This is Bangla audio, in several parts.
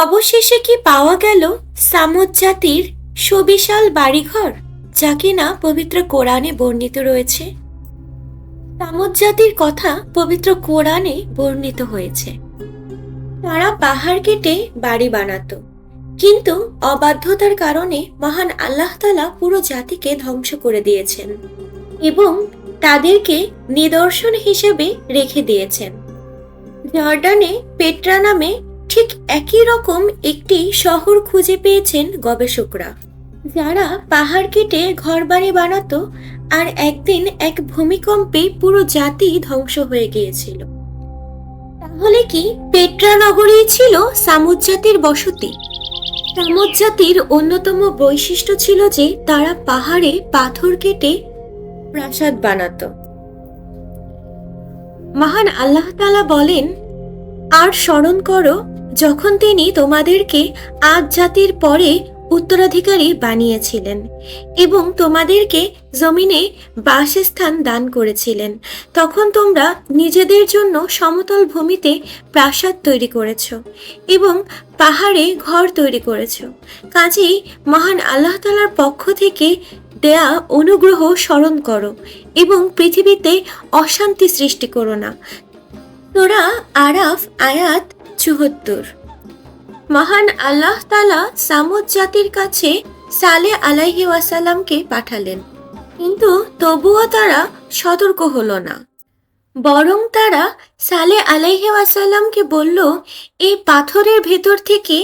অবশেষে কি পাওয়া গেল সামুদ জাতির সুবিশাল বাড়িঘর, যা কিনা পবিত্র কোরআনে বর্ণিত রয়েছে। সামুদ জাতির কথা পবিত্র কোরআনে বর্ণিত হয়েছে। তারা পাহাড় কেটে বাড়ি বানাতো, কিন্তু অবাধ্যতার কারণে মহান আল্লাহ তাআলা পুরো জাতিকে ধ্বংস করে দিয়েছেন এবং তাদেরকে নিদর্শন হিসেবে রেখে দিয়েছেন। জর্ডানে পেট্রা নামে ঠিক একই রকম একটি শহর খুঁজে পেয়েছেন গবেষকরা, যারা পাহাড় কেটে ঘরবাড়ি বানাতো, আর একদিন এক ভূমিকম্পে পুরো জাতি ধ্বংস হয়ে গিয়েছিল। তাহলে কি পেট্রা নগরী ছিল সামুদ জাতির বসতি? সামুদ জাতির অন্যতম বৈশিষ্ট্য ছিল যে তারা পাহাড়ে পাথর কেটে প্রাসাদ বানাতো। মহান আল্লাহ তাআলা বলেন, আর স্মরণ করো যখন তিনি তোমাদেরকে আদ জাতির পরে উত্তরাধিকারী বানিয়েছিলেন এবং তোমাদেরকে জমিনে বাসস্থান দান করেছিলেন। তখন তোমরা নিজেদের জন্য সমতল ভূমিতে প্রাসাদ তৈরি করেছ এবং পাহাড়ে ঘর তৈরি করেছ। কাজেই মহান আল্লাহ তাআলার পক্ষ থেকে দেয়া অনুগ্রহ স্মরণ করো এবং পৃথিবীতে অশান্তি সৃষ্টি করো না। সূরা আরাফ আয়াত ৭৪। মহান আল্লাহ তাআলা সামুদ জাতির কাছে সালেহ আলাইহি ওয়াসাল্লামকে পাঠালেন, কিন্তু তবুও তারা সতর্ক হলো না। বরং তারা সালেহ আলাইহি ওয়াসাল্লামকে বলল, এই পাথরের ভেতর থেকে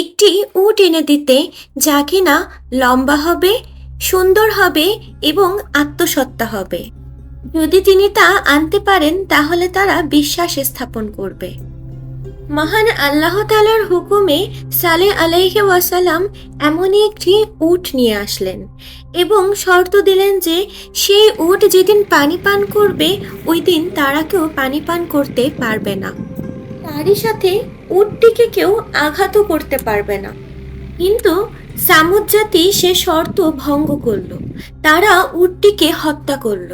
একটি উট এনে দিতে, যা কিনা লম্বা হবে, সুন্দর হবে এবং আত্মসত্তা হবে। যদি তিনি তা আনতে পারেন তাহলে তারা বিশ্বাস স্থাপন করবে। মহান আল্লাহ তাআলার হুকুমে সালেহ আলাইহি ওয়াসাল্লাম এমনই একটি উট নিয়ে আসলেন এবং শর্ত দিলেন যে সেই উট যেদিন পানি পান করবে ওই দিন তারা কেউ পানি পান করতে পারবে না। তারই সাথে উটটিকে কেউ আঘাতও করতে পারবে না। কিন্তু সামুদ জাতি সে শর্ত ভঙ্গ করল। তারা উটটিকে হত্যা করল।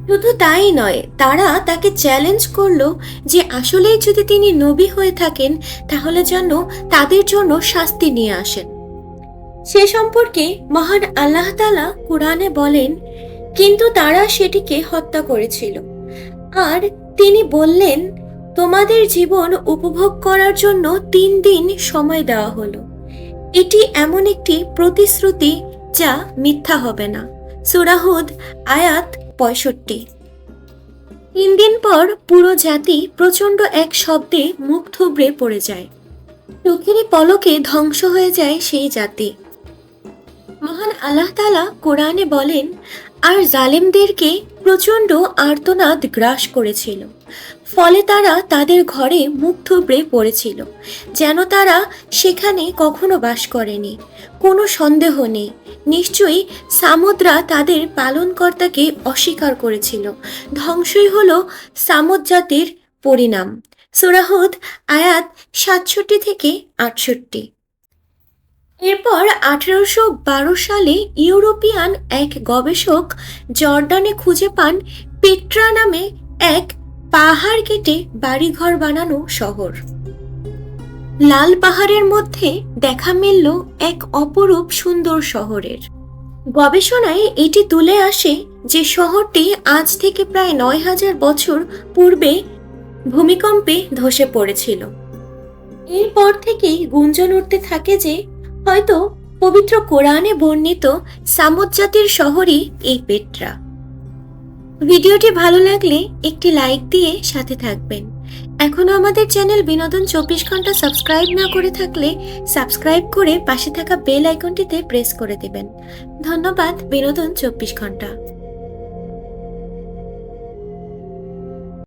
শুধু তাই নয়, তারা তাকে চ্যালেঞ্জ করলো যে আসলেই যদি তিনি নবী হয়ে থাকেন তাহলে যেন তাদের জন্য শাস্তি নিয়ে আসেন। সে সম্পর্কে মহান আল্লাহ তাআলা কোরআনে বলেন, কিন্তু তারা সেটিকে হত্যা করেছিল। আর তিনি বললেন, তোমাদের জীবন উপভোগ করার জন্য ৩ দিন সময় দেওয়া হলো। এটি এমন একটি প্রতিশ্রুতি যা মিথ্যা হবে না। সূরা হুদ আয়াত ৬৫। ৩ দিন পর পুরো জাতি প্রচন্ড এক শব্দে মুখ থুবড়ে পড়ে যায়। চোখেরই পলকে ধ্বংস হয়ে যায় সেই জাতি। মহান আল্লাহ তাআলা কোরআনে বলেন, আর জালেমদেরকে প্রচন্ড আর্তনাদ গ্রাস করেছিল, ফলে তারা তাদের ঘরে মুখ থুবড়ে পড়েছিল, যেন তারা সেখানে কখনো বাস করেনি। কোনো সন্দেহ নেই, নিশ্চয়ই সামুদরা তাদের পালনকর্তাকে অস্বীকার করেছিল। ধ্বংসই হলো সামুদ জাতির পরিণাম। সূরা হুদ আয়াত ৬৭ থেকে ৬৮। এরপর ১৮১২ সালে ইউরোপিয়ান এক গবেষক জর্ডানে খুঁজে পান পেট্রা নামে এক পাহাড় কেটে বাড়িঘর বানানো শহর। লাল পাহাড়ের মধ্যে দেখা মিলল এক অপরূপ সুন্দর শহরের। গবেষণায় এটি তুলে আসে যে শহরটি আজ থেকে প্রায় ৯,০০০ বছর পূর্বে ভূমিকম্পে ধসে পড়েছিল। এরপর থেকেই গুঞ্জন উঠতে থাকে যে হয়তো পবিত্র কোরআনে বর্ণিত সামুদ জাতির শহরই এই পেট্রা। ভিডিওটি ভালো লাগলে একটি লাইক দিয়ে সাথে থাকবেন। এখনো আমাদের চ্যানেল বিনোদন ২৪ ঘন্টা সাবস্ক্রাইব না করে থাকলে সাবস্ক্রাইব করে পাশে থাকা বেল আইকনটিতে প্রেস করে দিবেন। ধন্যবাদ। বিনোদন ২৪ ঘন্টা।